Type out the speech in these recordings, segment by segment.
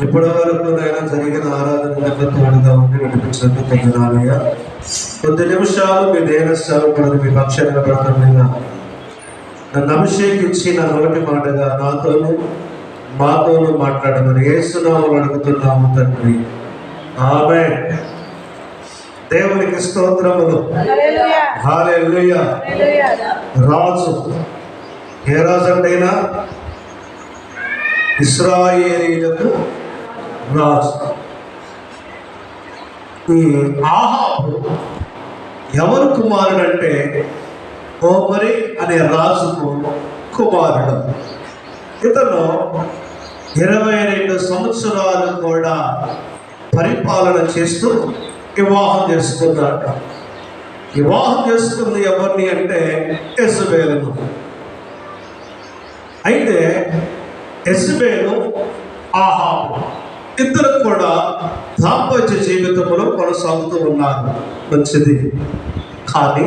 ఇప్పటి వరకు నేను జరిగిన ఆరాధనలకు తోడుగా ఉండి నడిపించినట్టు పొందినాలయ్యా. కొద్ది నిమిషాలు మీ దేహశాలు పడదు మీ పక్షంగా పడుతుండగా నన్ను అభిషేకించి నా నోటి మాటగా నాతోనూ మాతోనూ మాట్లాడమని యేసునామములో అడుగుతున్నాము తండ్రి, ఆమేన్. దేవునికి స్తోత్రములు. హల్లెలూయా. రాజు ఏ రాజు అంటేనా? ఇశ్రాయేలీయులకు రాజు. ఈ ఆహాబు ఎవరు కుమారుడు అంటే ఓమరి అనే రాజుకు కుమారుడు. ఇతను 22 సంవత్సరాలు కూడా పరిపాలన చేస్తూ వివాహం చేసుకున్నాడు. వివాహం చేసుకుంది ఎవరిని అంటే యెజబెలును. అయితే యెజబెలు ఆహాబు ఇద్దరు కూడా దాంపత్య జీవితంలో కొనసాగుతూ ఉన్నారు. మంచిది. కానీ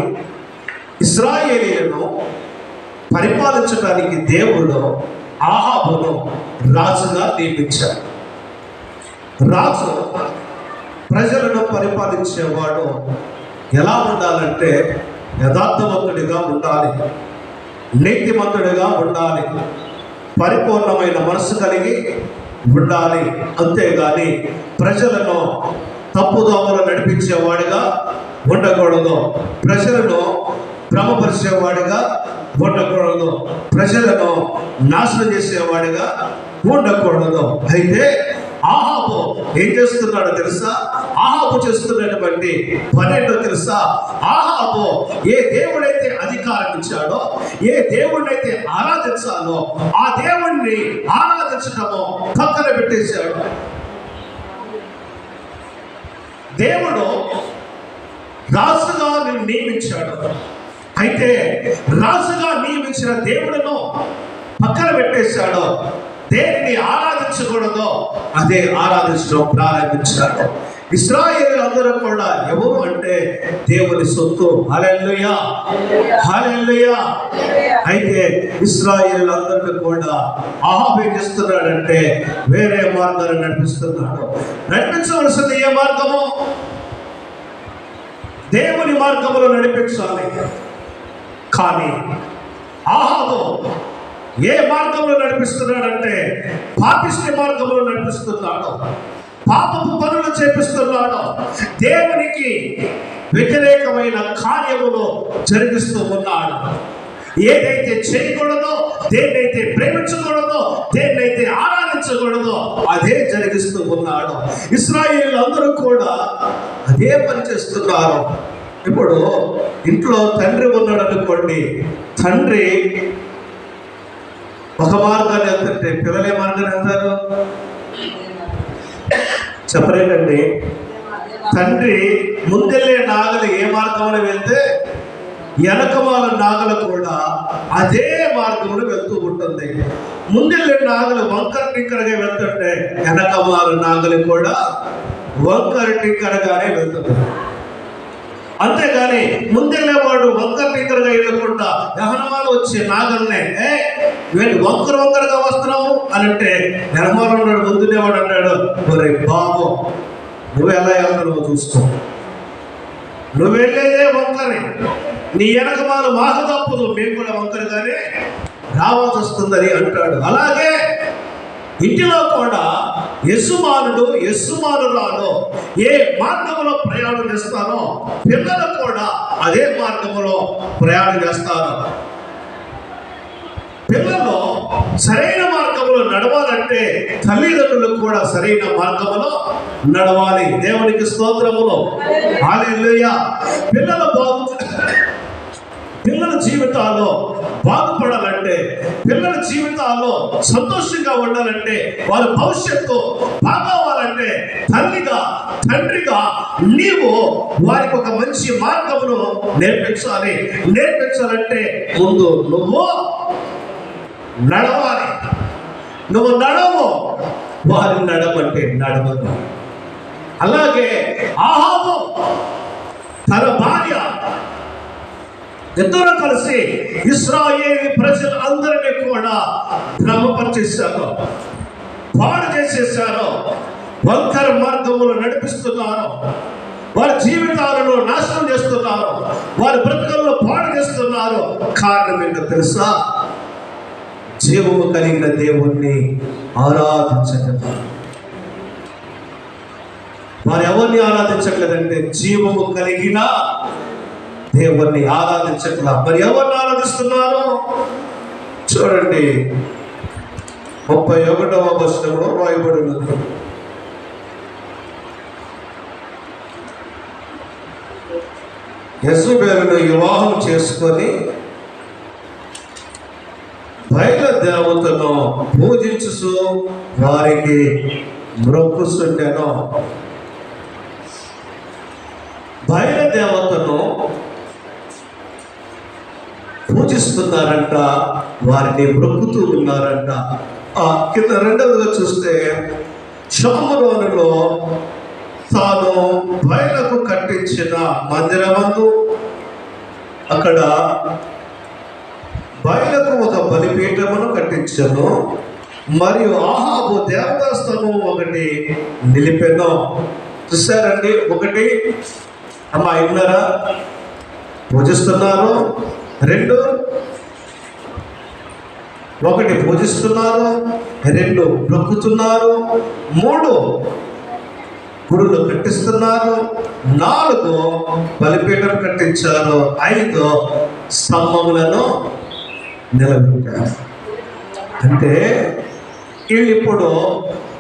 ఇశ్రాయేలీయులను పరిపాలించడానికి దేవుడు ఆహాబును రాజుగా నియమించాడు. రాజు ప్రజలను పరిపాలించేవాడు ఎలా ఉండాలంటే యథార్థవంతుడిగా ఉండాలి, నీతిమంతుడిగా ఉండాలి, పరిపూర్ణమైన మనసు కలిగి ఉండాలి. అంతేగాని ప్రజలను తప్పుదోవలు నడిపించేవాడిగా ఉండకూడదు, ప్రజలను భ్రమపరిచేవాడిగా ఉండకూడదు, ప్రజలను నాశనం చేసేవాడిగా ఉండకూడదు. అయితే ఆహాబు ఏం చేస్తున్నాడో తెలుసా? ఆహాబు చేస్తున్నటువంటి పని ఏంటో తెలుసా? ఆహాబు ఏ దేవుడైతే అధికారం ఇచ్చాడో, ఏ దేవుడినైతే ఆరాధించాలో ఆ దేవుణ్ణి ఆరాధించటము పక్కన పెట్టేశాడు. దేవుడు రాజుగా నిన్ను నియమించాడు. అయితే రాజుగా నియమించిన దేవుడును పక్కన పెట్టేశాడు. దేనిని ఆరాధించకూడదో అదే ఆరాధించడం ప్రారంభించాడు. ఇశ్రాయేలీయులందరూ కూడా ఎవరు అంటే దేవుని సొత్తు. హల్లెలూయా, హల్లెలూయా. అయితే ఇశ్రాయేలీయులందరినీ కూడా ఆహాబు ఏం చేస్తున్నాడంటే వేరే మార్గాన్ని నడిపిస్తున్నాడు. నడిపించవలసింది ఏ మార్గము? దేవుని మార్గంలో నడిపించాలి. కానీ ఆహాబు ఏ మార్గంలో నడిపిస్తున్నాడంటే పాపిష్టి మార్గంలో నడిపిస్తున్నాడు, పాపపు పనులు చేపిస్తున్నాడు, దేవునికి వ్యతిరేకమైన కార్యములు జరిగిస్తూ ఉన్నాడు. ఏదైతే చేయకూడదో, దేన్నైతే ప్రేమించకూడదో, దేన్నైతే ఆరాధించకూడదో అదే జరిగిస్తూ ఉన్నాడు. ఇశ్రాయేలీయులందరూ కూడా అదే పని చేస్తున్నారు. ఇప్పుడు ఇంట్లో తండ్రి ఉన్నాడు అనుకోండి, తండ్రి ఒక మార్గాన్ని వెళ్తుంటే పిల్లలు ఏ మార్గాన్ని వెళ్తారు చెప్పలేదండి. తండ్రి ముందెళ్ళే నాగలు ఏ మార్గంలో వెళ్తే వెనకమాల నాగలు కూడా అదే మార్గంలో వెళ్తూ ఉంటుంది. ముందెళ్ళే నాగలు వంకర టింకరగా వెళ్తుంటే వెనకమాల నాగలు కూడా వంకర టింకరగానే వెళ్తుంది. అంతేగాని ముందెళ్ళేవాడు వంకర టింకరగా వెళ్ళకుండా వెనకమాల వచ్చే నాగల్నే వీళ్ళు వంకర వంకరగా వస్తున్నావు అని అంటే వెనకమాల ఉన్నాడు, ముందునేవాడు అన్నాడు, ఒరే బాబు నువ్వు ఎలా వెళ్తున్నావు చూసుకో, నువ్వు వెళ్ళేదే వంకరే, నీ వెనకమాల మాకు తప్పదు, మేము కూడా వంకరగానే రావాల్సి వస్తుందని అంటాడు. అలాగే ఇంటిలో కూడా యజమానురాలు ఏ మార్గంలో ప్రయాణం చేస్తారో పిల్లలు కూడా అదే మార్గంలో ప్రయాణం చేస్తారు. పిల్లలు సరైన మార్గంలో నడవాలంటే తల్లిదండ్రులు కూడా సరైన మార్గంలో నడవాలి. దేవునికి స్తోత్రములు. హల్లెలూయా. పిల్లల జీవితాల్లో బాగుపడాలంటే, పిల్లల జీవితాల్లో సంతోషంగా ఉండాలంటే, వారి భవిష్యత్తు బాగోవాలంటే తల్లిగా తండ్రిగా నీవు వారికి ఒక మంచి మార్గమును నేర్పించాలి. నేర్పించాలంటే ముందు నువ్వు నడవాలి. నువ్వు నడవు, వారి నడవంటే నడవదు. అలాగే ఆహాబు తన భార్య ఇద్దరు కలిసి ఇశ్రాయేలు ప్రజలందరినీ కూడా భ్రమపరిచేశారు. పాడు చేసేసారో, వంకర మార్గములు నడిపిస్తున్నారు, వారి జీవితాలను నాశనం చేస్తున్నారు, వారి బ్రతుకులను పాడు చేస్తున్నారు. కారణం ఏంటో తెలుసా? జీవము కలిగిన దేవుణ్ణి ఆరాధించగలరు. వారు ఎవరిని ఆరాధించట్లేదంటే జీవము కలిగిన దేవుణ్ణి ఆరాధించట్ల. మరి ఎవరిని ఆరాధిస్తున్నారు? చూడండి, 31వ వచనంలో రాయబడి ఉన్నది. యెజబెలును వివాహం చేసుకొని బయలు దేవతను పూజించు వారికి మ్రొక్కుచుండెను. బయలు దేవతను పూజిస్తున్నారంట, వారిని మ్రొక్కుతూ ఉన్నారంట. కింద రెండవదిగా చూస్తే, షోమ్రోనులో తాను బయలకు కట్టించిన మందిరమందు అక్కడ బయలకు ఒక బలిపీఠమును కట్టించను, మరియు ఆహాబు దేవతాస్థానం ఒకటి నిలిపెను. చూసారండి, ఒకటి అమ్మా ఇన్నారా, పూజిస్తున్నారు. 2, ఒకటి పూజిస్తున్నారు, 2 మొక్కుతున్నారు, 3 గుడులు కట్టిస్తున్నారు, 4 బలిపీఠం కట్టించారు, 5 స్తంభములను నిలబెట్టారు. అంటే వీళ్ళు ఇప్పుడు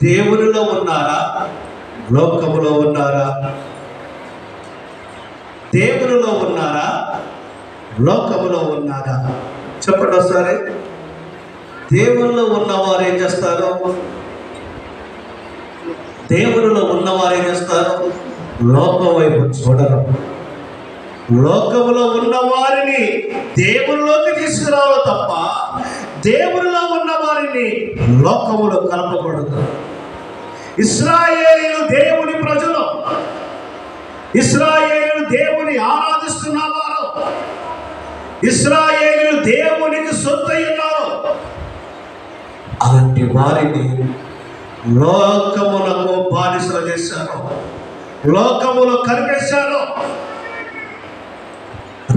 దేవునిలో ఉన్నారా, లోకములో ఉన్నారా? దేవునిలో ఉన్నారా, లోకములో ఉన్నారా? చెప్పండి ఒకసారి. దేవునిలో ఉన్నవారు ఏం చేస్తారు? దేవునిలో ఉన్నవారు ఏం చేస్తారు? లోకం వైపు చూడరు. లోకములో ఉన్న వారిని దేవునిలోకి తీసుకురావాలి తప్ప దేవునిలో ఉన్న వారిని లోకములో కలపకూడదు. ఇశ్రాయేలీయులు దేవుని ప్రజలు, ఇశ్రాయేలీయులు దేవుని ఆరాధిస్తున్నవారు, ఇశ్రాయేలీయులు దేవునికి సొత్తయ్యున్నారు. అలాంటి వారిని లోకములకు బానిసలు చేశారు, లోకములో కనిపేశారు.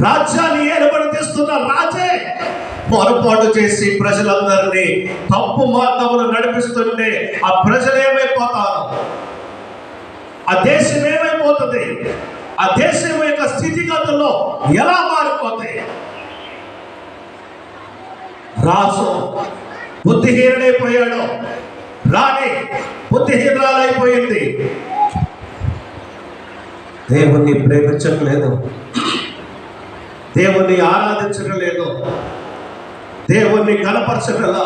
రాజ్యాన్ని ఏర్పడి తెస్తున్న రాజే పొరపాటు చేసి ప్రజలందరినీ తప్పు మార్గములు నడిపిస్తుంటే ఆ ప్రజలు ఏమైపోతారు? ఆ దేశం ఏమైపోతుంది? ఆ దేశం యొక్క స్థితిగతుల్లో ఎలా మారిపోతాయి? రాజు బుద్ధిహీనుడైపోయాడు, రాణి బుద్ధిహీనురాలైపోయింది. దేవుణ్ణి ప్రేమించట్లేదు, దేవుణ్ణి ఆరాధించట్లేదు, దేవుణ్ణి కనపరచగల,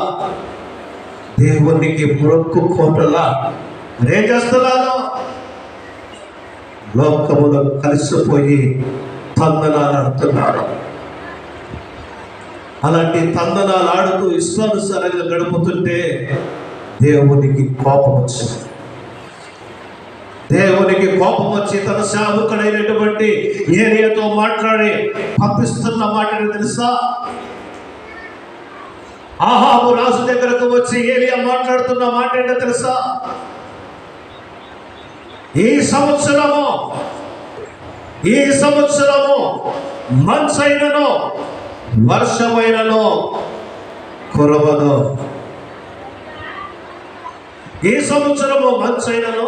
దేవునికి మొక్కుకోటలా ఏం చేస్తున్నారు? లోకములో కలిసిపోయి తందనాలు ఆడుతున్నారు. అలాంటి తందనాలు ఆడుతూ ఇష్టానుసారంగా గడుపుతుంటే దేవునికి కోపం వచ్చింది. దేవునికి కోపం వచ్చి తన సేవకుడైనటువంటి ఏలియాతో మాట్లాడి పంపిస్తున్న మాట తెలుసా? ఆహాబు రాజు దగ్గరకు వచ్చి ఏలియా మాట్లాడుతున్న మాట ఏంటో తెలుసా? ఈ సంవత్సరము మంచైనను వర్షమైనను కురవదు. ఈ సంవత్సరము మంచైనను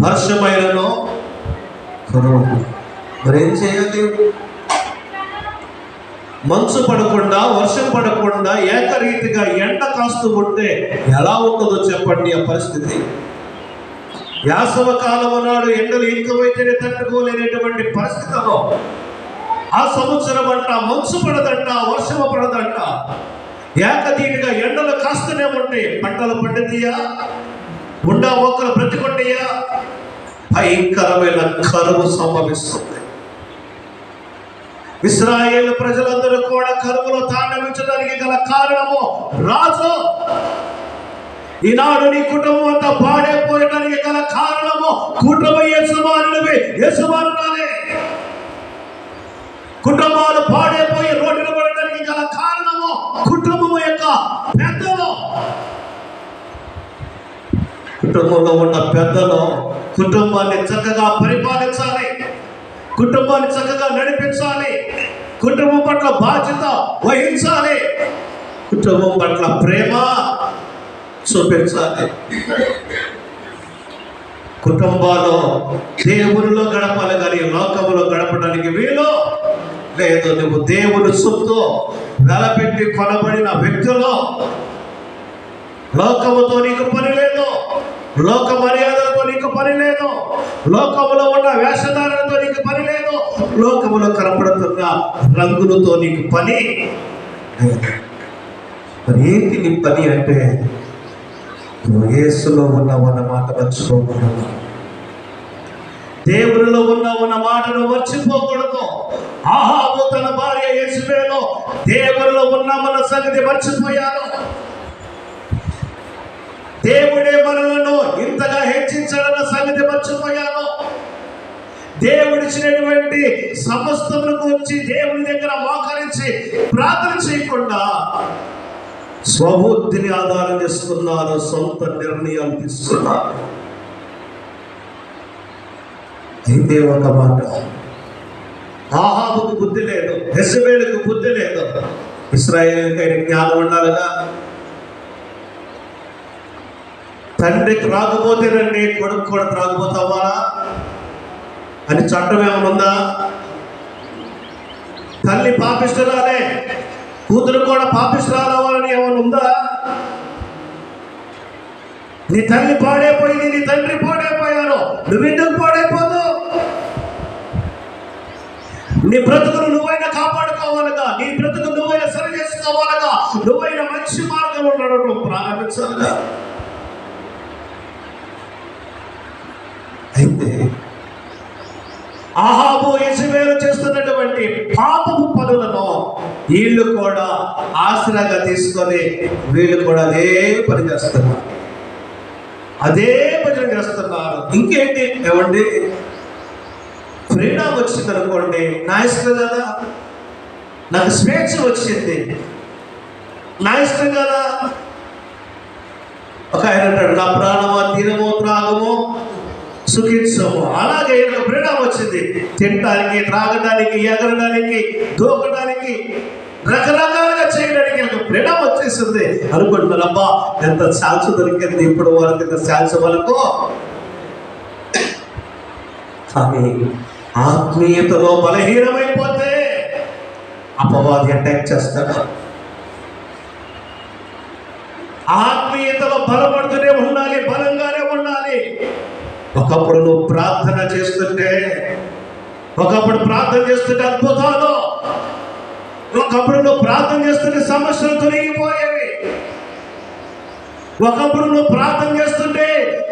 వర్షమైనను కురవదు. మరేం చేయాలి? మంచు పడకుండా, వర్షం పడకుండా ఏకరీతిగా ఎండ కాస్తూ ఉంటే ఎలా ఉంటుందో చెప్పండి ఆ పరిస్థితి. వేసవ కాలం నాడు ఎండలు ఎక్కువైతేనే తట్టుకోలేనటువంటి పరిస్థితిలో ఆ సంవత్సరం అంట మంచు పడదంట, వర్షము పడదంట, ఏకదీనిగా ఎండలు కాస్తూనే ఉంటాయి. పంటలు పండుతాయా? ఉండా మొక్కలు బ్రతికొంటాయా? భయంకరమైన కరువు సంభవిస్తుంది. ఇశ్రాయేలు ప్రజలందరూ కూడా కరువులో తాండవించడానికి గల కారణము రాజు. ఈనాడు నీ కుటుంబం అంతా పాడైపోయడానికి గల కారణము కుటుంబ యజమానులే. కుటుంబాలు పాడైపోయి రోడ్డున పడడానికి గల కారణము కుటుంబం యొక్క పెద్దలు. కుటుంబంలో ఉన్న పెద్దలు కుటుంబాన్ని చక్కగా పరిపాలించాలి, కుటుంబాన్ని చక్కగా నడిపించాలి, కుటుంబం పట్ల బాధ్యత వహించాలి, కుటుంబం పట్ల ప్రేమ చూపించాలి. కుటుంబాలు దేవునిలో గడపాలి కానీ లోకములో గడపడానికి వీలు లేదు. నువ్వు దేవుని సొత్తు వెలపెట్టి కొనబడిన వ్యక్తులు, లోకముతో నీకు పని లేదు, లోక మర్యాదలతో నీకు పని లేదు, లోకములో ఉన్న వేషధారణతో నీకు పని లేదు, లోకములో కనపడుతున్న రంగులతో నీకు పని లేదు. మరి ఏంటి నీ పని అంటే నువ్వు యేసులో ఉన్నావన్న మాట మర్చిపోకూడదు, దేవునిలో ఉన్నావన్న మాటను మర్చిపోకూడదు. ఆహాబు తన భార్య యేసువేలో దేవునిలో ఉన్నామన్న సంగతి మర్చిపోయాను. దేవుడే మనలను ఇంతగా హెచ్చించాడన్న సంగతి మర్చిపోయాను. దేవుడిచ్చినటువంటి సమస్తమును గురించి దేవుని దగ్గర మోకరించి ప్రార్థన చేయకుండా స్వబుద్ధిని ఆధారం చేసుకున్నారు, సొంత నిర్ణయాలు తీసుకున్నారు. అయితే ఒక మాట, ఆహాబుకు బుద్ధి లేదు, యెజబెలుకు బుద్ధి లేదు, ఇశ్రాయేలుకైనా జ్ఞానం ఉండాలిగా. తండ్రికి రాకపోతేనండి కొడుకు కూడా త్రాగపోతావా అని చట్టం ఏమైనా ఉందా? తల్లి పాపిస్తురాలే, కూతురు కూడా పాపిస్తురాలని ఏమైనా ఉందా? నీ తల్లి పాడైపోయింది, నీ తండ్రి పాడైపోయారు, నువ్వెందుకు పాడైపోదు? నీ బ్రతుకును నువ్వైనా కాపాడుకోవాలిగా, నీ బ్రతుకు నువ్వైనా సరి చేసుకోవాలిగా, నువ్వైనా మంచి మార్గంలో నడవడం ప్రారంభించాలిగా. అయితే ఆహాబు యెజబెలు చేస్తున్నటువంటి పాపపు పనులను వీళ్ళు కూడా ఆసరాగా తీసుకొని వీళ్ళు కూడా అదే పని చేస్తున్నారు, అదే భజన చేస్తున్నారు. ఇంకేంటి ఏమండి, ఫ్రీడమ్ వచ్చింది అనుకోండి, నా ఇష్టం కదా, నాకు స్వేచ్ఛ వచ్చింది, నా ఇష్టం కదా. ఒక ఆయన అంటాడు, నా ప్రాణమా తినము త్రాగము సుఖించము. అలాగే ఫ్రీడమ్ వచ్చింది, తినడానికి, త్రాగడానికి, ఎగరడానికి, దూకడానికి, రకరకాలుగా చేయడానికి ఫ్రీడమ్ వచ్చేసింది. అనుకుంటున్నారు, అబ్బా ఎంత ఛాన్స్ దొరికింది ఇప్పుడు వరకు, ఎంత ఛాన్స్ వరకు. కానీ ఆత్మీయతలో బలహీనమైపోతే అపవాది అటాక్ చేస్తాడు. ఆత్మీయతలో బలపడుతూనే ఉండాలి, బలంగానే ఉండాలి. ఒకప్పుడు నువ్వు ప్రార్థన చేస్తుంటే, ఒకప్పుడు ప్రార్థన చేస్తుంటే అద్భుతాలు, ఒకప్పుడు నువ్వు ప్రార్థన చేస్తుంటే సమస్యలు తొలగిపోయేవి, ఒకప్పుడు నువ్వు ప్రార్థన చేస్తుంటే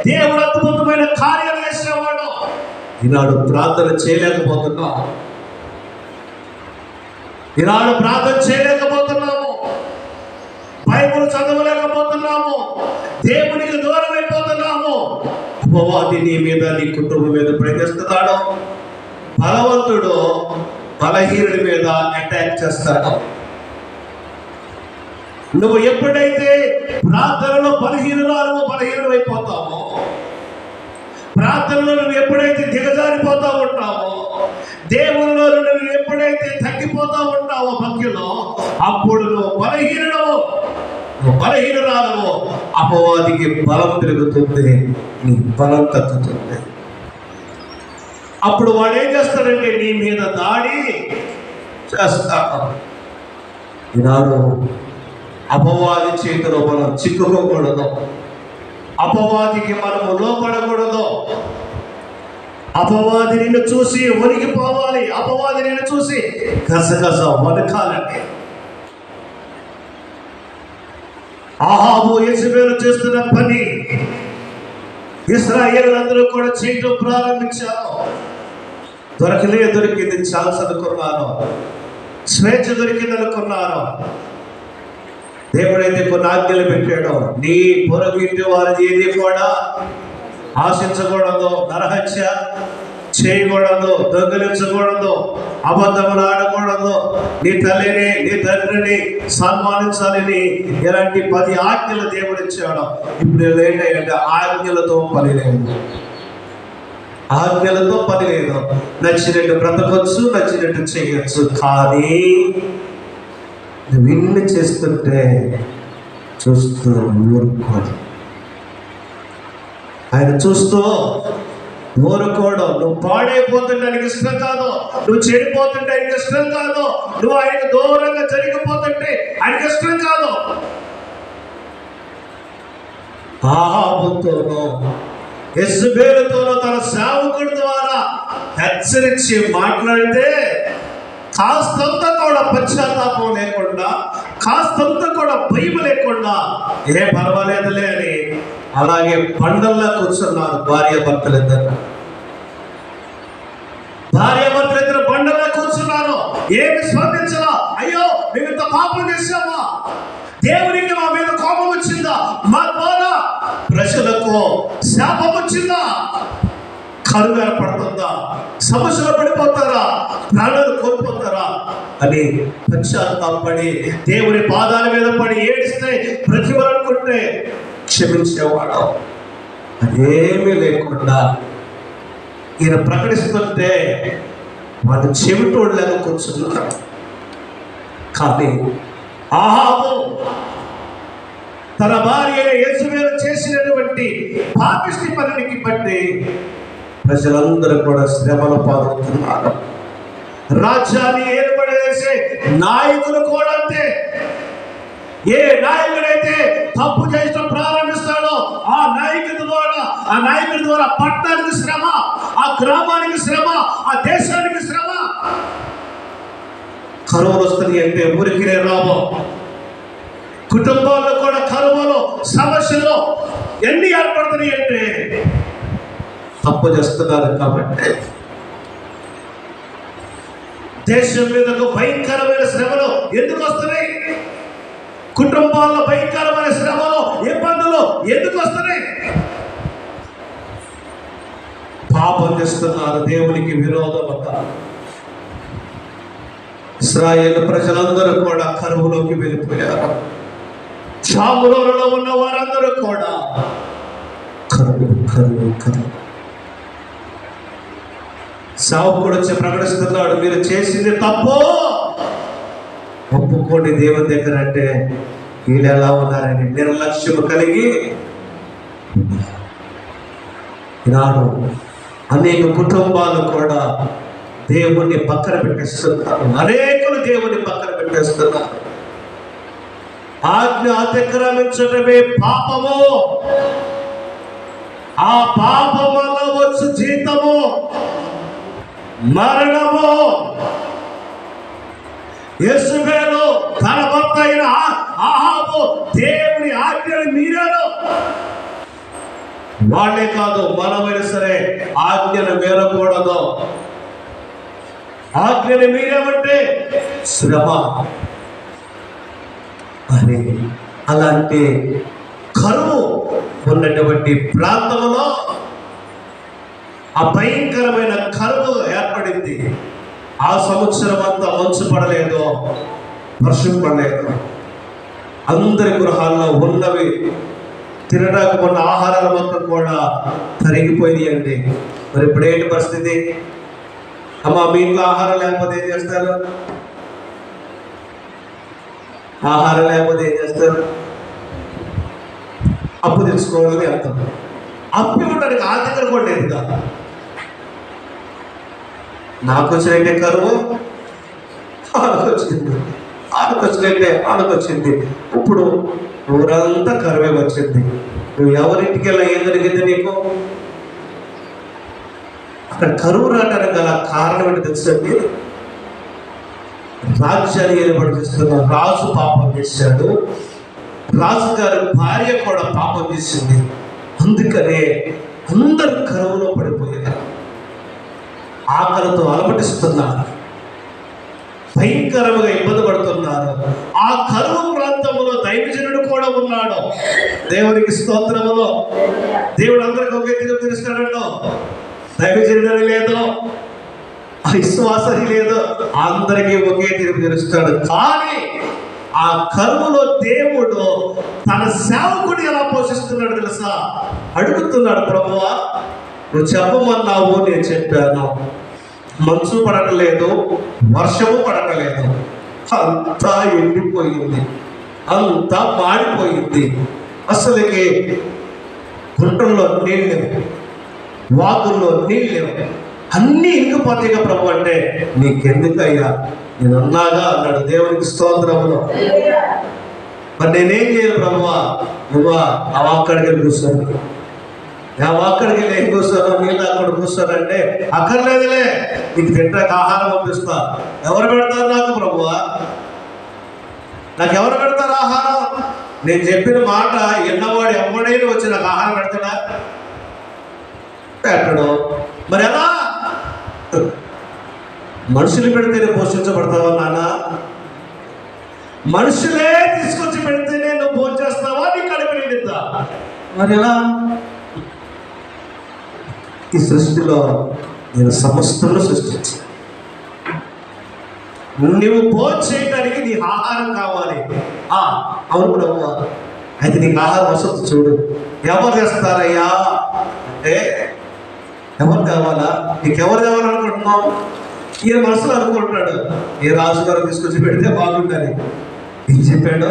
దేవుడు అద్భుతమైన కార్యాలు చేసేవాడు. ఈనాడు ప్రార్థన చేయలేకపోతున్నావు, ఈనాడు ప్రార్థన చేయలేకపోతున్నాము, బైబిల్ చదవలేకపోతున్నాము, దేవునికి దూరం అయిపోతున్నాము. అపవాది నీ మీద, నీ కుటుంబం మీద ప్రయత్నిస్తున్నాడు. బలవంతుడు బలహీనుడి మీద అటాక్ చేస్తాడు. నువ్వు ఎప్పుడైతే ప్రార్థనలో బలహీనులు అయిపోతావో, ప్రార్థనలో నువ్వు ఎప్పుడైతే దిగజారిపోతా ఉంటావో, దేవునిలో నువ్వు ఎప్పుడైతే తగ్గిపోతా ఉంటావో భక్తిలో, అప్పుడు నువ్వు బలహీనురాలవు. అపవాదికి బలం పెరుగుతుంది, నీ బలం తగ్గుతుంది. అప్పుడు వాడు ఏం చేస్తాడంటే నీ మీద దాడి చేస్తాడు. ఈనాడు అపవాది చేతిలో మనం చిక్కుకోకూడదు, అపవాదికి మనము లోపడకూడదు. అపవాది నిన్ను చూసి వణికిపోవాలి, అపవాది నిన్ను చూసి గసగస వణకాలండి. ఆహాబు యెజబెలు చేస్తున్న పని ఇశ్రాయేలులందరూ కూడా చేయటం ప్రారంభించారు. దొరికింది ఛాన్స్ అనుకున్నారు, స్వేచ్ఛ దొరికింది అనుకున్నారు. దేవుడైతే కొన్ని ఆజ్ఞలు పెట్టాడు, నీ పొరుగు ఇంటి వారిది ఏది కూడా ఆశించకూడదు, నరహత్య చేయకూడదు, దొంగిలించకూడదు, అబద్ధములు ఆడకూడదు, నీ తల్లిని నీ తండ్రిని సన్మానించాలని ఇలాంటి 10 ఆజ్ఞలు దేవుడు ఇచ్చాడు. ఇప్పుడు ఏంటంటే ఆజ్ఞలతో పని లేదు, ఆజ్ఞలతో పని లేదు. నచ్చినట్టు బ్రతకొచ్చు, నచ్చినట్టు చేయొచ్చు. కానీ నువ్వు ఇన్ని చేస్తుంటే చూస్తూ ఊరుకోడు. ఆయన చూస్తూ ఊరుకోడు. నువ్వు పాడైపోతుంటే ఆయనకి ఇష్టం కాదు, నువ్వు చెడిపోతుంటే ఆయనకి ఇష్టం కాదు, నువ్వు ఆయనకు దూరంగా జరిగిపోతుంటే ఆయనకి ఇష్టం కాదు. ఆహాబుతోనో యెజబెలుతోనో తన సేవకుడి ద్వారా హెచ్చరించి మాట్లాడితే కాస్తంత కూడా పశ్చాత్తాపం లేకుండా, కాస్తంత కూడా భయం లేకుండా ఏ పర్వాలేదులే అని అలాగే బండల్లా కూర్చున్నారు భార్యాభర్తలిద్దరు. భార్యాభర్తలిద్దరు బండల్లా కూర్చున్నారు. ఏమి స్పందించలా. అయ్యో మేము ఇంత పాపం చేశామా, దేవునికి మా మీద కోపం వచ్చిందా, మా ద్వారా ప్రజలకు శాపం వచ్చిందా, కరువు ఏర్పడుతుందా, సమస్యలు పడిపోతారా, ప్రాణాలు కోల్పోతారా అని పశ్చాత్తాపడి దేవుని పాదాల మీద పడి ఏడిస్తే ప్రతిభలనుకుంటే క్షమించేవాడు. అదేమీ లేకుండా ఈయన ప్రకటిస్తుంటే వాళ్ళు చెవిటోళ్ళగా కూర్చున్నారు. కానీ ఆహాబు తన భార్య యెజబెలు చేసినటువంటి పాపిష్టి పనికి బట్టి ప్రజలందరూ కూడా శ్రమల పాలవుతున్నారు. రాజ్యాన్ని ఏర్పడేసే నాయకులు కూడా అంతే. ఏ నాయకుడైతే తప్పు చేయడం ప్రారంభిస్తాడో ఆ నాయకుడి ద్వారా పట్టణానికి శ్రమ, ఆ గ్రామానికి శ్రమ, ఆ దేశానికి శ్రమ. కరువులు వస్తుంది అంటే ఊరికి రావు. కుటుంబాల్లో కూడా కరువులు, సమస్యలు ఎన్ని ఏర్పడుతున్నాయి అంటే తప్పు చేస్తున్నారు కాబట్టి. దేశం మీదకు భయంకరమైన శ్రమలు ఎందుకు వస్తున్నాయి? కుటుంబాల్లో భయంకరమైన శ్రమలు, ఇబ్బందులు ఎందుకు వస్తున్నాయి? పాపం చేస్తున్నారు, దేవునికి విరోధంగా. ఇశ్రాయేలు ప్రజలందరూ కూడా కరువులోకి వెళ్ళిపోయారు. షాములోనులో ఉన్న వారందరూ కూడా కరువు కరువు కరువు. సేవకుడు వచ్చి ప్రకటిస్తున్నాడు, మీరు చేసింది తప్పు, ఒప్పుకోండి దేవుని దగ్గర. అంటే వీళ్ళు ఎలా ఉన్నారని నిర్లక్ష్యం కలిగి ఈనాడు అనేక కుటుంబాలు కూడా దేవుణ్ణి పక్కన పెట్టేస్తున్నారు. అనేకులు దేవుణ్ణి పక్కన పెట్టేస్తున్నారు. ఆజ్ఞ అతిక్రమించడమే పాపము. ఆ పాపం వల్ల వచ్చు జీతము మరణము. యెజబెలు తన భర్త అయిన ఆహాబు దేవుని ఆజ్ఞను మీరారు. వాళ్ళే కాదు, మనమైనా సరే ఆజ్ఞను మీరకూడదు. ఆజ్ఞను మీరేమంటే శ్రమ అని. అలాంటి కరువు ఉన్నటువంటి ప్రాంతంలో ఆ భయంకరమైన కరువు ఏర్పడింది. ఆ సంవత్సరం అంతా మంచు పడలేదు, వర్షం పడలేదు. అందరి గృహాల్లో ఉన్నవి తినడానికి ఉన్న ఆహారాలు మొత్తం కూడా తరిగిపోయినాయి అండి. మరి ఇప్పుడు ఏంటి పరిస్థితి? అమ్మ, మీ ఇంట్లో ఆహారం లేకపోతే ఏం చేస్తారు? ఆహారం లేకపోతే ఏం చేస్తారు? అప్పు తెచ్చుకోవాలని వెళ్తాం. అప్పు ఇవ్వడానికి ఆర్థిక కూడా లేదు కదా. నాకు వచ్చినట్టే కరువు ఆనకొచ్చింది. ఇప్పుడు ఊరంతా కరువే వచ్చింది. నువ్వు ఎవరింటికి వెళ్ళా ఏం జరిగింది నీకు? అక్కడ కరువు రావడానికి గల కారణం ఏంటి తెలుసండి? రాజ్యాన్ని ఏర్పాటు చేస్తున్న రాజు పాపం చేశాడు, రాజుగారి భార్య కూడా పాపం చేసింది. అందుకనే అందరూ కరువులో పడిపోయారు, ఆకలితో అలమటిస్తున్నారు, భయంకరంగా ఇబ్బంది పడుతున్నారు. ఆ కరువు ప్రాంతంలో దైవజనుడు కూడా ఉన్నాడు. దేవునికి స్తోత్రములో. దేవుడు అందరికి ఒక ఎత్తుగా తెలుస్తాడండి. దైవజనుడు లేదు, విశ్వాసం లేదు, అందరికీ ఒకే తీర్పు తెలుస్తాడు. కానీ ఆ కరువులో దేవుడు తన సేవకుడు ఎలా పోషిస్తున్నాడు తెలుసా? అడుగుతున్నాడు, ప్రభువా నువ్వు చెప్పమన్నావు, నేను చెప్పాను. మంచు పడటలేదు, వర్షము పడటలేదు, అంతా ఎండిపోయింది, అంతా మాడిపోయింది. అసలుకి గుంటల్లో నీళ్ళు, వాగుల్లో నీళ్ళు, అన్నీ ఇంకిపోతాయిగా ప్రభు అంటే నీకెందుకయ్యా, నేను అన్నాగా అన్నాడు. దేవునికి స్తోత్రములు. మరి నేనేం చేయాలి ప్రభువా? నువ్వా ఆ వాక్కడికి వెళ్ళి కూర్చోను, ఆ వాక్కడికి వెళ్ళి ఏం కూర్చోను, నీళ్ళు అక్కడ కూర్చోనంటే అక్కర్లేదులే, నీకు తింటాక ఆహారం పంపిస్తా. ఎవరు పెడతారు నాకు ప్రభువా? నాకు ఎవరు పెడతారు ఆహారం? నేను చెప్పిన మాట ఎన్నవాడు ఎవడైనా వచ్చి నాకు ఆహారం పెడతాడా? పెట్టడం. మరి ఎలా? మనుషులు పెడితేనే పోషించబడతావా నాన్న? మనుషులే తీసుకొచ్చి పెడితేనే నువ్వు భోజనం చేస్తావా? నీ కడుపు నిండుతా? మరి ఎలా? ఈ సృష్టిలో నేను సమస్తను సృష్టించి నువ్వు భోజనం చేయడానికి నీ ఆహారం కావాలి. అవును ప్రభు, అయితే నీకు ఆహారం వసతి చూడు. ఎవరు చేస్తారయ్యా అంటే ఎవరు కావాలా? నీకెవరు కావాలనుకుంటున్నావు? ఈయన మనసులో అనుకుంటున్నాడు, ఏ రాజుగారు తీసుకొచ్చి పెడితే బాగుంటుంది. ఏం చెప్పాడు?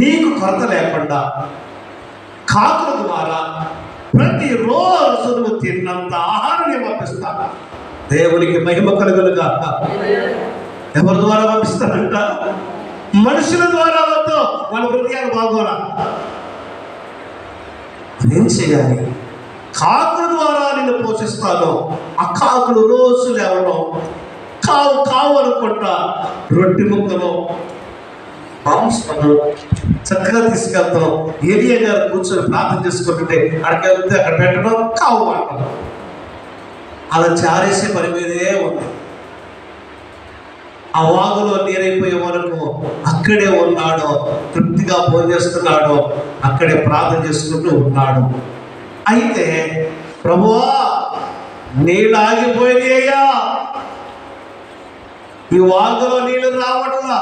నీకు కొరత లేకుండా కాకుల ద్వారా ప్రతిరోజు నువ్వు తిన్నంత ఆహారం నేను పంపిస్తాను. దేవునికి మహిమ కలుగునుగా. ఎవరి ద్వారా పంపిస్తానంట? మనుషుల ద్వారా వద్దు, వాళ్ళ హృదయాలు బాగోరా. అదేం చేయాలి? కాకుల ద్వారా నిన్ను పోషిస్తాను. ఆ కాకులు రోజు లేవడం, కావు కావు అనుకుంటా రొట్టె ముక్కను మాంసము చక్కగా తీసుకెళ్తాం. ఏలియా గారు కూర్చొని ప్రార్థన చేసుకుంటుంటే అక్కడికి వెళ్తే అక్కడ పెట్టడం, కావు అంటాం. అలా చారేసే పని మీదే ఉంది. ఆ వాగులో నీరైపోయే వరకు అక్కడే ఉన్నాడు, తృప్తిగా భోజనం చేస్తున్నాడు, అక్కడే ప్రార్థన చేసుకుంటూ ఉన్నాడు. అయితే ప్రభువా నీళ్ళు ఆగిపోయినాయ్యా, ఈ వాగులో నీళ్ళు రావట్లా,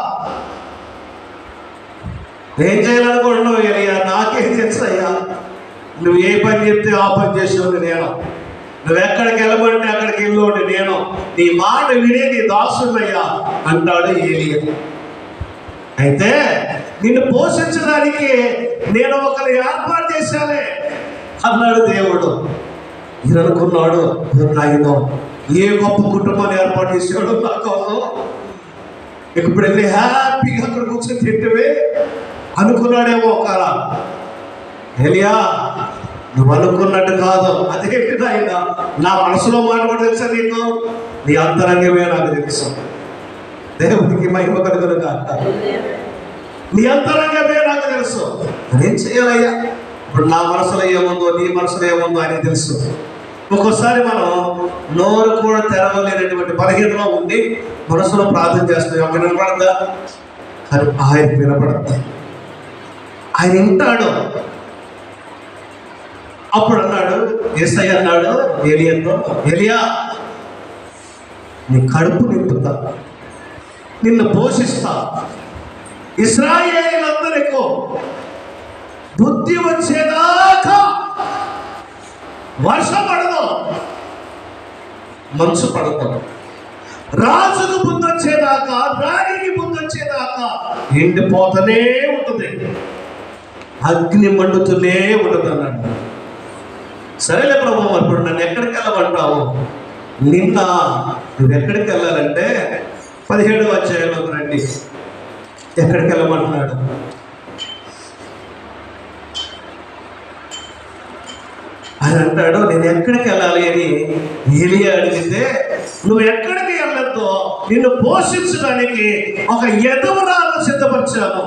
ఏం చేయాలనుకుంటున్నావు అయ్యా? నాకేం తెలుసు అయ్యా, నువ్వు ఏ పని చెప్తే ఆ పని చేసేవాడు నేను, నువ్వు ఎక్కడికి వెళ్ళమంటే అక్కడికి వెళ్ళోండి నేను, నీ మాట వినే నీ దాసున్నయ్యా అంటాడు ఏలియా. అయితే నిన్ను పోషించడానికి నేను ఒకరిని ఏర్పాటు చేశానే అన్నాడు దేవుడు. ఈయన అనుకున్నాడు, నాయన ఏ గొప్ప కుటుంబాన్ని ఏర్పాటు చేసాడు నా కోసం, ఇప్పుడు వెళ్ళి హ్యాపీగా అక్కడ కూర్చొని తింటవే అనుకున్నాడేమో. ఒకవేళ ఏలియా నువ్వు అనుకున్నట్టు కాదు. అదేంటి నాయన, నా మనసులో మాట కూడా తెలుసా నీకు? నీ అంతరంగమే నాకు తెలుసు. దేవునికి మహిమ కలుగునుగా. నీ అంతరంగమే నాకు తెలుసు. అదేం చేయాలయ్యా? ఇప్పుడు నా మనసులో ఏముందో నీ మనసులో ఏముందో అని తెలుసు. ఒక్కోసారి మనం నోరు కూడా తెరవలేనటువంటి బలహీనలో ఉండి మనసులో ప్రార్థన చేస్తాం. ఎవరు వినపడదా? కానీ ఆయన వినపడద్దు, ఆయన వింటాడు. అప్పుడు అన్నాడు యేసయ్య అన్నాడు ఏలియాతో, ఏలియా నీ కడుపు నింపుతా, నిన్ను పోషిస్తా, ఇశ్రాయేలీయులందరికీ బుద్ధి వచ్చేదాకా వర్షం పడదు, మంచు పడదు, రాజుకు బుద్ధి వచ్చేదాకా, రాణికి బుద్ధి వచ్చేదాకా ఎండిపోతూనే ఉంటుంది, అగ్ని మండుతూనే ఉంటుంది అన్నాడు. సరేలే ప్రభు, ఇప్పుడు నన్ను ఎక్కడికి వెళ్ళమంటావు? నిన్న నువ్వు ఎక్కడికి వెళ్ళాలంటే 17వ అధ్యాయంలోకి రండి. ఎక్కడికి వెళ్ళమంటున్నాడు? అని అంటాడు, నేను ఎక్కడికి వెళ్ళాలి అని ఏలియా అడిగితే, నువ్వు ఎక్కడికి వెళ్ళొద్దు, నిన్ను పోషించడానికి ఒక ఎదవరాలను సిద్ధపరిచాను.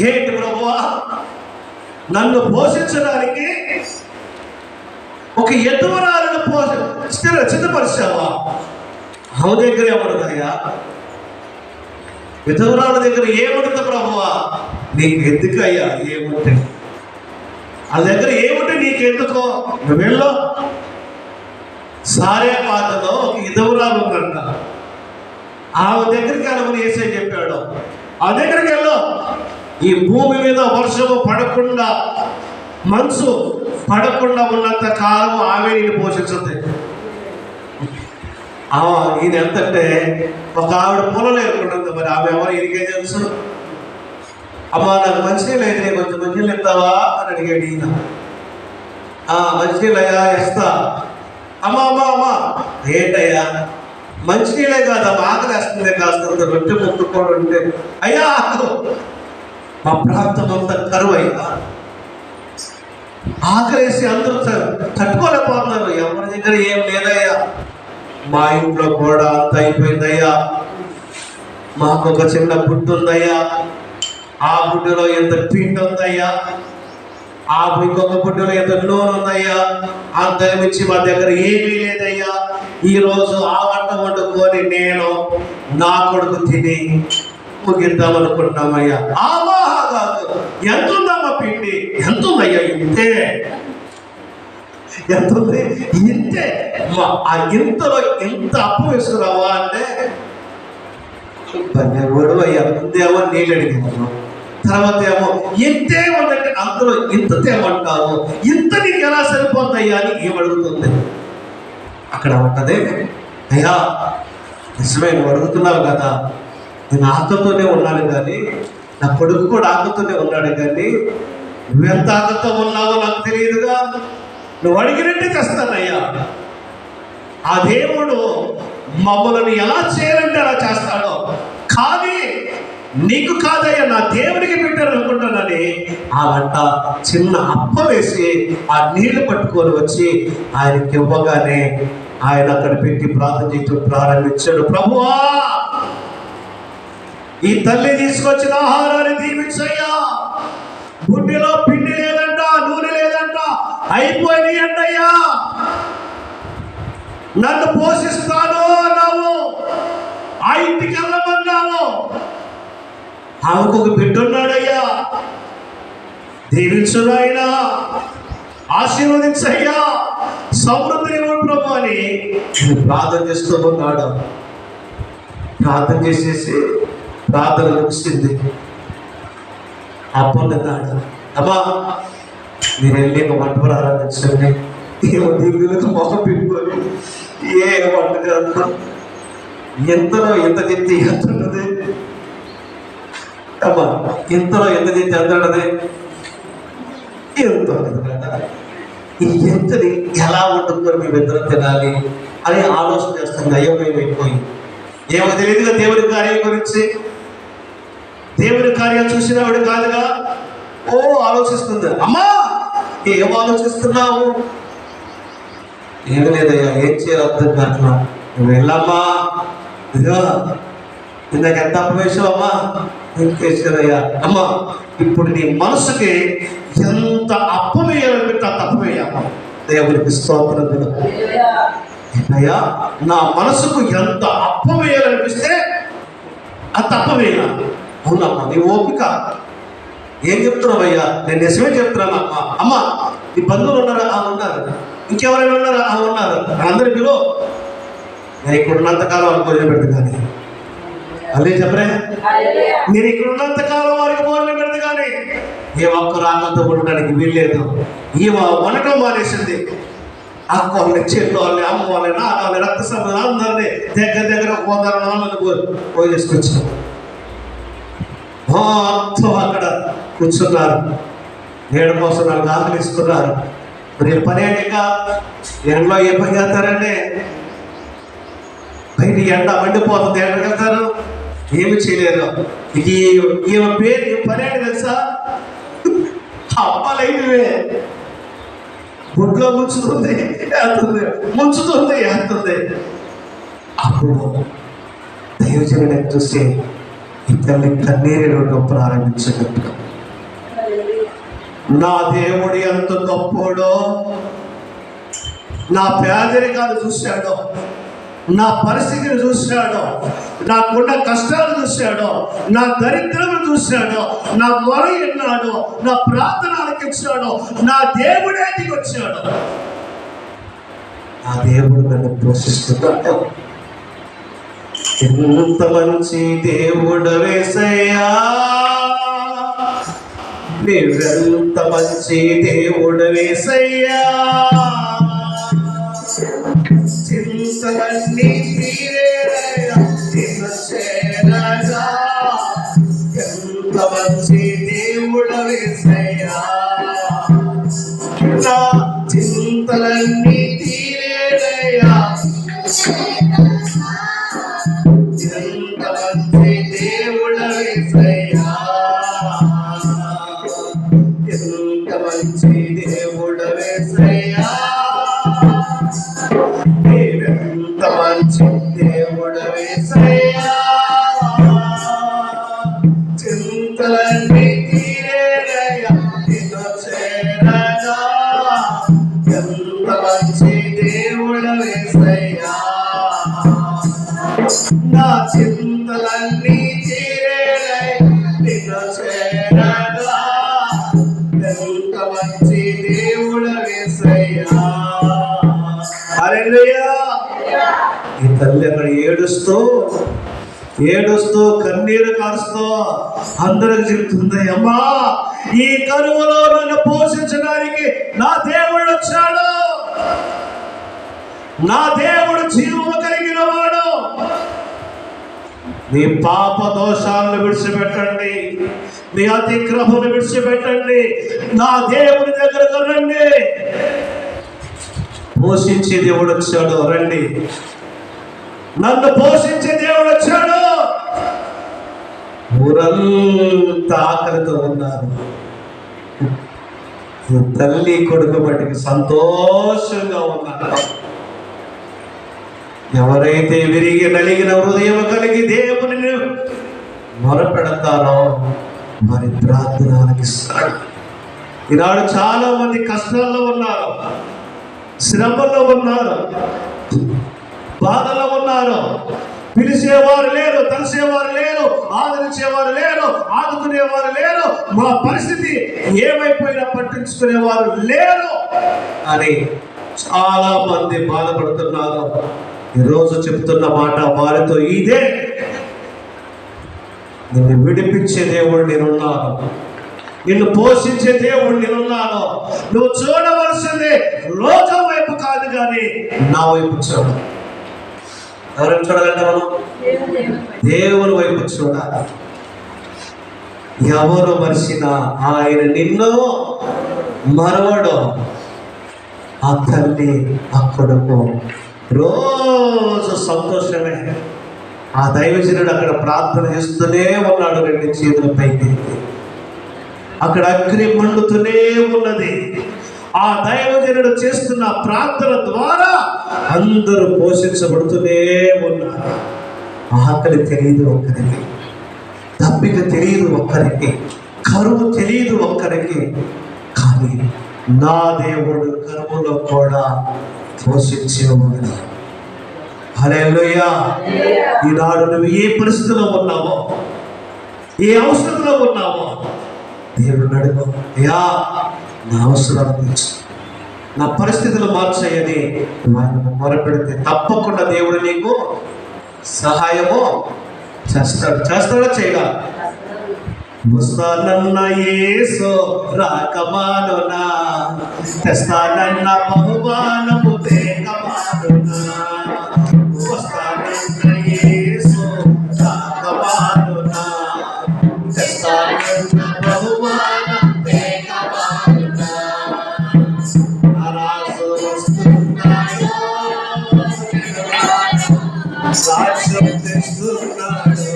ఏంటి ప్రభువా? నన్ను పోషించడానికి ఒక ఎదవరాలను సిద్ధపరిచావా? ఆమె దగ్గర ఏముంటుందయ్యా? విధవరాల దగ్గర ఏముంటుంది ప్రభువా? నీకు ఎందుకు అయ్యా ఏముంటాయి? ఆ దగ్గర ఏముంటే నీకెందుకో నువ్వు వెళ్ళు. సారేపాతలో ఒక విధవురాలు ఉందంట. ఆమె దగ్గరికి వెళ్ళమని యేసే చెప్పాడు. ఆ దగ్గరికి వెళ్ళు. ఈ భూమి మీద వర్షము పడకుండా, మంచు పడకుండా ఉన్నంత కాలం ఆమె నేను పోషించుంది. ఈయన ఎంతంటే ఒక ఆవిడ పొలం లేకుండా, మరి ఆమె ఎవరు ఈయనకే తెలుసు. అమ్మా నాకు మంచినీళ్ళు అయితే కొంచెం మంచినీళ్ళు ఇస్తావా అని అడిగాడు ఈయన. మంచినీళ్ళు అయ్యా ఇస్తా. అమ్మా అమ్మా అమ్మా ఏంటయ్యా? మంచినీళ్ళే కాదమ్మా, ఆకలి వేస్తుంది, కాస్తంత రొట్టె ముట్టుకోవడం ఉంటే. అయ్యా మా ప్రాంతం అంతా కరువు అయ్యా, ఆకలేసి అందరూ తట్టుకోలేకపోతున్నారు, ఎవరి దగ్గర ఏం లేదయ్యా. మా ఇంట్లో కూడా అంత అయిపోయిందయ్యా. మాకు ఒక చిన్న బుడ్డు ఉందయ్యా, ఆ బుడ్డులో ఎంత పిండి ఉందయ్యా, ఆ ఇంకొక బుడ్డులో ఎంత నూనె ఉందయ్యా, అంత మించి మా దగ్గర ఏమీ లేదయ్యా. ఈరోజు ఆ వంట వండుకొని నేను నా కొడుకు తిని ముగిద్దాం అనుకుంటున్నామయ్యా. ఎంత ఉందమ్మా పిండి? ఎంత ఉందయ్యా? ఇంతే. ఎంత ఉంది? ఇంతే. ఆ ఇంతలో ఇంత అప్పు వేసుకురావా అంటే ఓడు అయ్యా. ముందేమో నీళ్ళు అడిగాము, తర్వాత ఏమో ఇంతే ఉందంటే అందులో ఇంత తేమంటావు, ఇంత నీకు ఎలా సరిపోతాయ్యా అని ఏమడుగుతుంది. అక్కడ ఉంటది, అయ్యా నిజమే నువ్వు అడుగుతున్నావు కదా, నేను ఆకతోనే ఉన్నాను కానీ, నా కొడుకు కూడా ఆకతోనే ఉన్నాడు కానీ, నువ్వెంత ఆకతో ఉన్నావో నాకు తెలియదుగా. నువ్వు అడిగినట్టే తెస్తానయ్యా. ఆ దేవుడు మమ్మల్ని ఎలా చేయాలంటే అలా చేస్తాడో, కానీ నీకు కాదయ్యా నా దేవుడికి పెట్టారు అనుకుంటానని ఆ వంట చిన్న అప్ప వేసి ఆ నీళ్లు పట్టుకొని వచ్చి ఆయనకి ఇవ్వగానే ఆయన అక్కడ పెట్టి ప్రార్థన చేయడం ప్రారంభించాడు. ప్రభువా ఈ తల్లి తీసుకొచ్చిన ఆహారాన్ని దీవించయ్యా. బుడ్డిలో పిండి లేదంట, నూనె లేదంట, అయిపోయి అంటయ్యా. నన్ను పోషిస్తాను అన్నావు, ఆ ఇంటికి వెళ్ళమన్నావు. ఆమెకు ఒక బిడ్డ ఉన్నాడయ్యా, దీవించును ఆయన, ఆశీర్వదించయ్యా, సమృద్ధిని ఇవ్వండి ప్రభు అని ప్రార్థన చేస్తూ ఉన్నాడు. ప్రార్థన చేసేసి ప్రార్థన ముగిసింది. అప్పన్నాడు, అమ్మా మీరు వెళ్ళి ఒక వంట ప్రారంభించండి. ఏమో దీవులకు మొహం పెట్టుకొని ఏ వంటగా ఎంతలో ఎంత చెప్తే ఎంత ఉంటుంది అమ్మా, ఎంతలో ఎంత చెప్తే ఎంత ఉంటుంది, ఎంత ఉంటుంది కదా. ఈ ఎంతని ఎలా ఉంటుందో మేమిద్దరం తినాలి అని ఆలోచన చేస్తుంది. అయోమయమైపోయి ఏమో తెలియదుగా దేవుడి కార్యం గురించి. దేవుడి కార్యం చూసినవాడు కాదుగా, ఆలోచిస్తుంది. అమ్మా ఏం ఆలోచిస్తున్నావు? ఏమి లేదయ్యా, ఏం చేయాలి అర్థం కావట్లా. నువ్వు వెళ్ళమ్మా, ఇదిగో ఇందాక ఎంత అప్పవేశావమ్మా, ఇంకేసారయ్యా. అమ్మా ఇప్పుడు నీ మనసుకి ఎంత అప్పు వేయాలనిపిస్తే అంత అప్పు వేయమ్మా. దేవుడికి స్తోత్రం. అయ్యా నా మనసుకు ఎంత అప్పు వేయాలనిపిస్తే అంత అప్పు వేయాలి. అవునమ్మా నీ ఓపిక. ఏం చెప్తున్నావయ్యా? నేను నిజమే చెప్తున్నాను అమ్మా. అమ్మ నీ బంధువులు ఉన్నారా? ఉన్నారు. ఇంకెవరైనా ఉన్నారా? ఉన్నారు. అందరి పిలో నేను ఇక్కడ ఉన్నంతకాలం వాళ్ళకి భోజనం పెడతా కానీ, అదే చెప్పరే, నేను ఇక్కడ ఉన్నంతకాలం వారికి భోజనం పెడతా కానీ ఏ ఒక్కరు ఆకలితో ఉండడానికి వీల్లేదు. ఈ వనకం మానేసింది. అక్క వాళ్ళని, చెల్లి వాళ్ళని, అమ్మ వాళ్ళని, నాన్న వాళ్ళని, రక్త సంబంధం అందరినీ దగ్గర 100 వాళ్ళని పోయేసుకొచ్చాం. మొత్తం అక్కడ కూర్చున్నారు, నీడ కోసం నాకు ఆకలిస్తున్నారు. మరి పని ఏంటిగా ఎండలో ఏ పని చేస్తారండి? బయట ఎండ మండిపోతుంది, ఎక్కడికి వెళ్తారు? ఏమి చేయలేరు. ఈమె పేరు పని ఏంటి తెలుసా? అప్పలైనవే. గుడ్లో ముంచుతుంది, వెళ్తుంది, ముంచుతుంది, వెళ్తుంది. అప్పుడు దైవజనుడు చూసి ఈ తల్లి కన్నీరు రోడ్డు ప్రారంభించినట్టు, నా దేవుడు ఎంత గొప్పోడో, నా పేదరికాలు చూశాడో, నా పరిస్థితిని చూశాడు, నాకున్న కష్టాలు చూశాడు, నా దరిద్రము చూశాడు, నా మొర విన్నాడు, నా ప్రార్థన ఆలకించాడు, నా దేవుడే దిగొచ్చాడు. ఆ దేవుడు నన్ను పోషిస్తున్నాడు. ఎంత మంచి దేవుడు యేసయ్యా, నీవెంత మంచి దేవుడు యేసయ్యా, చింతలన్నీ తీరేరయ్యా నిన్ను చేరగా. ఎంత మంచి దేవుడు యేసయ్యా, నా చింతలన్నీ తీరేరయ్యా. ఎంత మంచి దేవుడు యేసయ్యా, ఎంత మంచి దేవుడు యేసయ్యా, ఎంత మంచి దేవుడు యేసయ్యా, చింతలన్నీ తీరేరయ్యా నిన్ను చేరగా. ఎంత మంచి దేవుడు యేసయ్యా, నా చింతలన్నీ తీరేరయ్యా నిన్ను చేరగా. ఎంత మంచి దేవుడు యేసయ్యా. హల్లెలూయా. ఈ తల్లి అక్కడ ఏడుస్తూ కన్నీరు కారుస్తూ అందరికి చెప్తుంది, అమ్మా ఈ కరువులో నన్ను పోషించడానికి నా దేవుడు వచ్చాడు. నా దేవుడు జీవము కలిగిన వాడు. నీ పాప దోషాలను విడిచిపెట్టండి, నీ అతిక్రమను విడిచిపెట్టండి, నా దేవుడి దగ్గరకు రండి. పోషించే దేవుడు వచ్చాడు, రండి. నన్ను పోషించే దేవుడు వచ్చాడు. ఊరంతా ఆకలితో ఉన్నారు. తల్లి కొడుకు బట్టికి సంతోషంగా ఉన్నారు. ఎవరైతే విరిగి నలిగిన హృదయం కలిగి దేవుని మొరపెడతారో వారి ప్రార్థన ఆలకిస్తాడు. ఈనాడు చాలా మంది కష్టాల్లో ఉన్నారు, శ్రమల్లో ఉన్నారు, బాధలో ఉన్నారు. పిలిచేవారు లేరు, తలిసేవారు లేరు, ఆదరించేవారు లేరు, ఆదుకునేవారు లేరు, మా పరిస్థితి ఏమైపోయినా పట్టించుకునేవారు లేరు అని చాలా మంది బాధపడుతున్నారు. ఈరోజు చెప్తున్న మాట వారితో ఇదే, నిన్ను విడిపించే దేవుడు నేనున్నాను, నిన్ను పోషించే దేవుడు నేనున్నాను. నువ్వు చూడవలసింది లోకం వైపు కాదు కానీ నా వైపు చూడు. ఎవరైనా చూడాలంటే మనం దేవుని వైపు చూడాలి. ఎవరు మరిచినా ఆయన నిన్ను మరవడు. ఆ తల్లి ఆ కొడుకు రోజు సంతోషమే. ఆ దైవజనుడు అక్కడ ప్రార్థన చేస్తూనే ఉన్నాడు, రెండు చేతుల పైకి. అక్కడ అగ్ని మండుతూనే ఉన్నది. ఆ దైవజనుడు చేస్తున్న ప్రార్థన ద్వారా అందరూ పోషించబడుతూనే ఉన్నారు. ఆకలి తెలియదు ఒక్కరికి, దప్పిక తెలియదు ఒక్కరికి, కరువు తెలియదు ఒక్కరికి. కానీ నా దేవుడు కరువులో కూడా పోషించేవాడు. హల్లెలూయా. ఈనాడు నువ్వు ఏ పరిస్థితిలో ఉన్నావో, ఏ అవసరంలో ఉన్నావో దేవుడు అడుగు, అయ్యా నా అవసరాలు తీర్చు, నా పరిస్థితులు మార్చేయని ఆయన మొరపెడితే తప్పకుండా దేవుడు నీకు సహాయము చేస్తాడా చేయడా? వస్తానన్న యేసు రాకమానునా, తెస్తానన్న బహుమానము తేకమానునా. వస్తానన్న యేసు రాకమానునా, తెస్తానన్న బహుమానం తేకమానునా. రాజు వస్తున్నాడు, రాజ్యం తెస్తున్నాడు.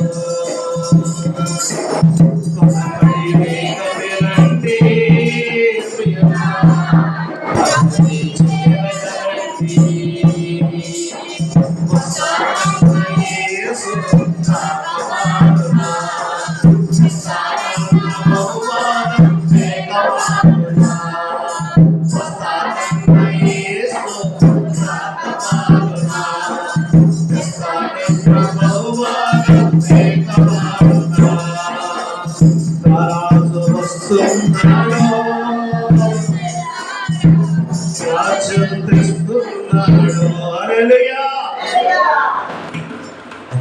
రాజ్యం తెస్తున్నాడు. హల్లెలూయా.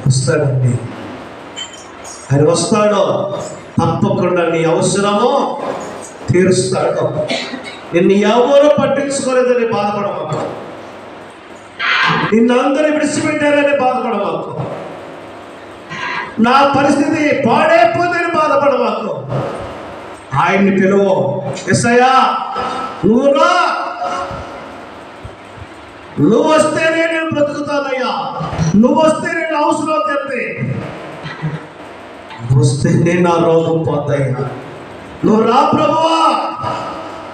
వస్తాడండి, ఆయన వస్తాడు, తప్పకుండా నీ అవసరము తీరుస్తాడు. నిన్ను ఎవరు పట్టించుకోలేదని బాధపడమాకు, నిన్నందరూ విడిచిపెట్టారని బాధపడమాకు, నా పరిస్థితి పాడైపోతుందని బాధపడమాకు. ఆయన్ని పిలువు, యేసయ్యా నువ్వు రా, నువ్వు వస్తేనే నేను బ్రతుకుతానయ్యా, నువ్వు వస్తే నేను అవసరం తెస్తే, నువ్వు వస్తేనే నా రోగం పోతాయ్యా. నువ్వు రా ప్రభువా,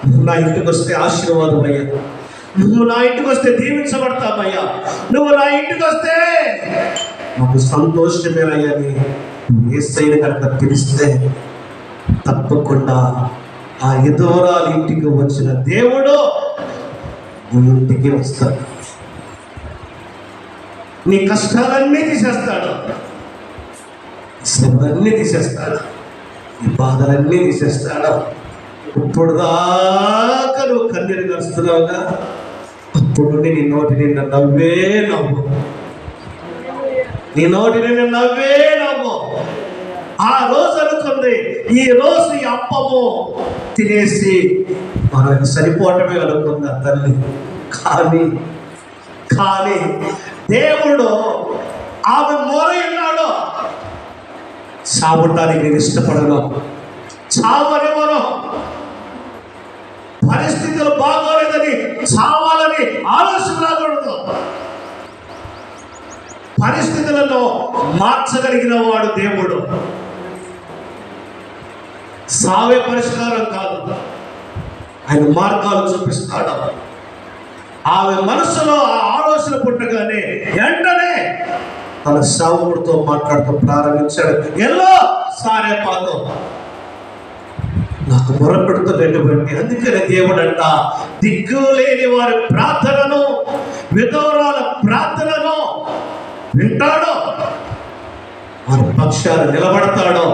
నువ్వు నా ఇంటికి వస్తే ఆశీర్వాదం అయ్యా, నువ్వు నా ఇంటికి వస్తే దీవించబడతామయ్యా, నువ్వు నా ఇంటికి వస్తే మాకు సంతోషమేనయ్యని యేసయ్యని కనుక పిలిస్తే తప్పకుండా ఆ ఎదోరాలు ఇంటికి వచ్చిన దేవుడు నీ ఇంటికి వస్తాడు. నీ కష్టాలన్నీ తీసేస్తాడు, శ్రమలన్నీ తీసేస్తాడు, నీ బాధలన్నీ తీసేస్తాడు. ఇప్పుడు దాకా నువ్వు కన్నీరు కలుస్తున్నావుగా, అప్పుడు నీ నోటి నిండా నవ్వే నవ్వు, నీ నోటి నిండా నవ్వే నవ్వు. ఆ రోజు అనుకుంది, ఈ రోజు ఈ అప్పము తినేసి మనకు సరిపోవటమే అనుకుంది ఆ తల్లి. కానీ దేవుడు ఆమె మొర విన్నాడు. చావటానికి నేను ఇష్టపడను, చావనివ్వను, పరిస్థితులు బాగోలేదని చావాలని ఆలోచన రాకూడదు. పరిస్థితులను మార్చగలిగిన వాడు దేవుడు. సావే పరిష్కారం కాదు, ఆయన మార్గాలు చూపిస్తాడు. ఆమె మనసులో ఆ ఆలోచన పుట్టగానే వెంటనే తన సేవకుడితో మాట్లాడుతూ ప్రారంభించాడు. ఎల్లో సారే పాతో నాకు మొరపెడుతున్నటువంటి, అందుకనే దేవుడు అంట దిక్కు లేని వారి ప్రార్థనను, విధవరాల ప్రార్థనను వింటాడు, వారి పక్షాలు నిలబడతాడు,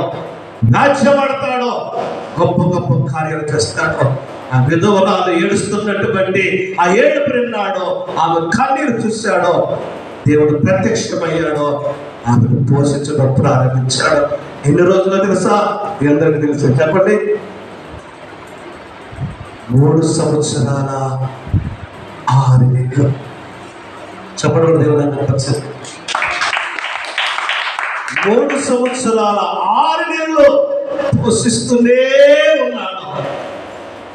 నాట్యపడతాడు, గొప్ప గొప్ప కార్యాలు చేస్తాడు. ఆ విధవరాలు ఏడుస్తున్నటువంటి ఆ ఏడుపు విన్నాడు, ఆమె కన్నీరు చూశాడు, దేవుడు ప్రత్యక్షమయ్యాడు, ఆమెను పోషించడం ప్రారంభించాడు. ఎన్ని రోజులు తెలుసా? మీ అందరికీ తెలుసు, చెప్పండి. 3 సంవత్సరాల 6 నెలలు. చెప్పండి దేవుడు. 3 సంవత్సరాల 6 నెలలు పోషిస్తూనే ఉన్నాడు.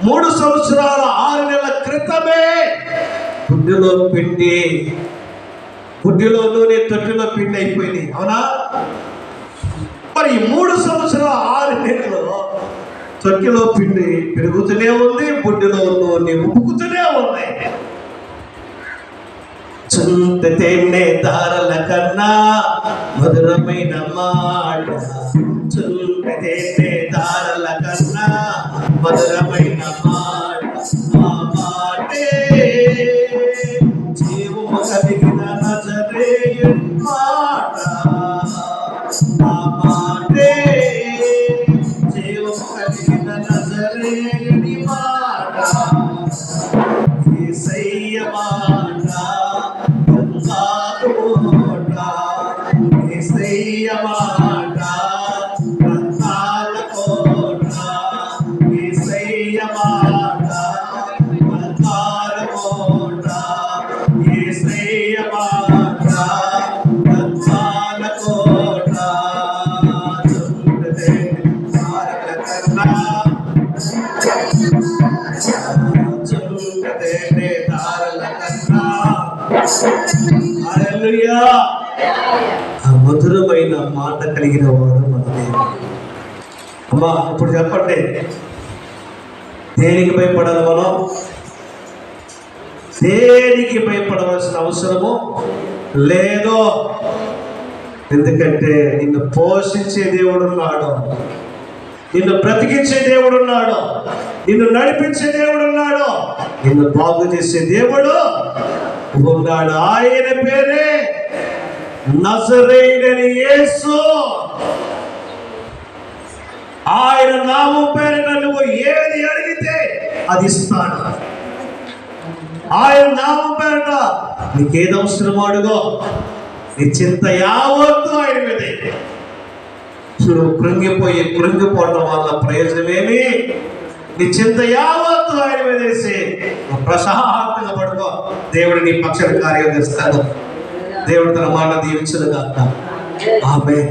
3 సంవత్సరాల 6 నెలల క్రితమే గుడ్డిలో పిండి, గుడ్డిలో నూనె, తొట్టిలో పిండి అయిపోయింది, అవునా? మరి 3 సంవత్సరాల 6 నెలలు తొట్టిలో పిండి పెరుగుతూనే ఉంది, బుడ్డిలో నూనె ఉబ్బుకుతూనే ఉంది. చుంత తేనె దారల కన్నా మధురమైన మాట, చుంత తేనె దారల కన్నా మధురమైన మాట, ఆ మాటే జీవము కలిగిన నజరేయుని మాట, ఆ మాటే జీవము కలిగిన నజరేయుని మాట, యేసయ్య మాట, యేసయ్య మాట, రత్నాల కోట, యేసయ్య మాట, రత్నాల కోట, యేసయ్య మాట, రత్నాల కోట. చుంటదే తారక కన్నా, చుంటదే తారల కన్నా. హల్లెలూయా. ఆ మధురమైన మాట కలిగిన వాడు మన దేవుడు. అమ్మా ఇప్పుడు చెప్పండి, దేనికి భయపడాలి మనం? దేనికి భయపడవలసిన అవసరము లేదు. ఎందుకంటే నిన్ను పోషించే దేవుడు ఉన్నాడు, నిన్ను బ్రతికించే దేవుడు ఉన్నాడు, నిన్ను నడిపించే దేవుడు ఉన్నాడు, నిన్ను బాగు చేసే దేవుడు ఉన్నాడు. ఆయన పేరే నజరేయుడైన యేసు. ఆయన నామం పేరిట నువ్వు ఏది అడిగితే అది ఇస్తాడు. ఆయన నామం పేరిట నీకేది అవసరమో అడుగో, నీ చింత యావత్తు ఆయన మీదే. నువ్వు కృంగిపోవటం వల్ల ప్రయోజనమేమి? నీ చింత యావత్తు ఆయన మీద వేసి నువ్వు ప్రశాంతంగా పడుకో. దేవుడు నీ పక్షాన కార్యం చేస్తాడు. దేవుడు తన మాట దీవించదు కాక. ఆమేన్.